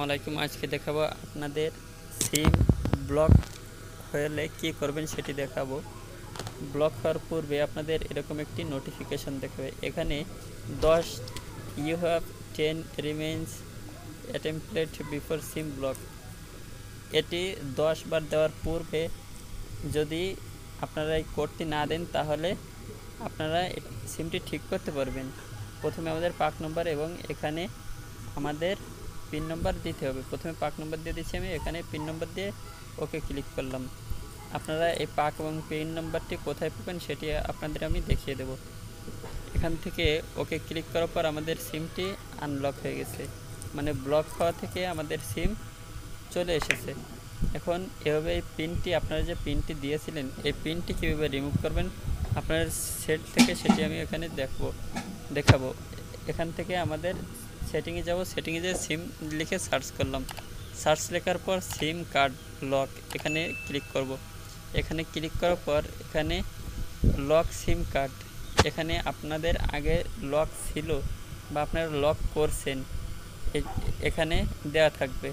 আসসালামু আলাইকুম। আজকে দেখাবো আপনাদের সিম ব্লক হলে কি করবেন সেটি দেখাবো। ব্লক হওয়ার পূর্বে আপনাদের এরকম একটি নোটিফিকেশন দেখাবে, এখানে 10 you have 10 remains attempted before SIM block. এটি 10 বার দেওয়ার পূর্বে যদি আপনারা এই কোডটি না দেন তাহলে আপনারা সিমটি ঠিক করতে পারবেন। প্রথমে আমাদের পাক নম্বর এবং এখানে আমাদের পিন নম্বর দিতে হবে। প্রথমে পাক নম্বর দিয়ে দিচ্ছি আমি, এখানে পিন নম্বর দিয়ে ওকে ক্লিক করলাম। আপনারা এই পাক এবং পিন নম্বরটি কোথায় পাবেন সেটি আপনাদের আমি দেখিয়ে দেব। এখান থেকে ওকে ক্লিক করার পর আমাদের সিমটি আনলক হয়ে গেছে, মানে ব্লক হওয়া থেকে আমাদের সিম চলে এসেছে। এখন এভাবে এই পিনটি, আপনারা যে পিনটি দিয়েছিলেন এই পিনটি কীভাবে রিমুভ করবেন আপনার সেট থেকে সেটি আমি এখানে দেখাবো। এখান থেকে আমাদের সেটিংয়ে যাব, সেটিংয়ে যে সিম লিখে সার্চ করলাম, সার্চ লেখার পর সিম কার্ড লক এখানে ক্লিক করব। এখানে ক্লিক করার পর এখানে লক সিম কার্ড, এখানে আপনাদের আগে লক ছিল বা আপনারা লক করছেন এখানে দেওয়া থাকবে।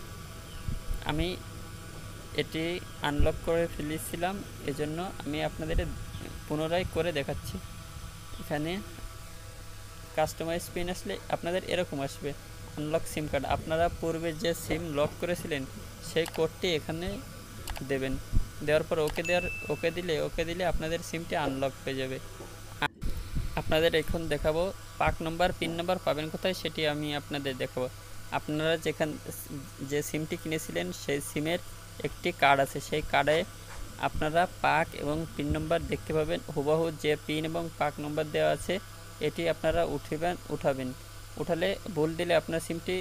আমি এটি আনলক করে ফেলেছিলাম, এজন্য আমি আপনাদের পুনরায় করে দেখাচ্ছি। এখানে কাস্টমাইজ পিন আসলে আপনাদের এরকম আসবে, আনলক সিম কার্ড। আপনারা পূর্বে যে সিম লক করেছিলেন সেই কোডটি এখানে দেবেন, দেওয়ার পর ওকে দিলে আপনাদের সিমটি আনলক হয়ে যাবে। আপনাদের এখন দেখাবো পাক নম্বর পিন নম্বর পাবেন কোথায় সেটি আমি আপনাদের দেখাবো। আপনারা যে সিমটি কিনেছিলেন সেই সিমের একটি কার্ড আছে, সেই কার্ডে আপনারা পাক এবং পিন নম্বর দেখতে পাবেন। হুবহু যে পিন এবং পাক নম্বর দেওয়া আছে এটি আপনারা উঠাবেন। উঠালে ভুল দিলে আপনার সিমটি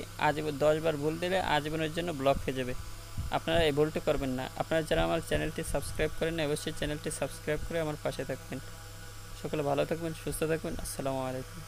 10 বার ভুল দিলে আজীবনের জন্য ব্লক হয়ে যাবে। আপনারা এই ভুলটি করবেন না। আপনারা যারা আমার চ্যানেলটি সাবস্ক্রাইব করেন না অবশ্যই চ্যানেলটি সাবস্ক্রাইব করে আমার পাশে থাকবেন। সকলে ভালো থাকবেন, সুস্থ থাকবেন। আসসালামু আলাইকুম।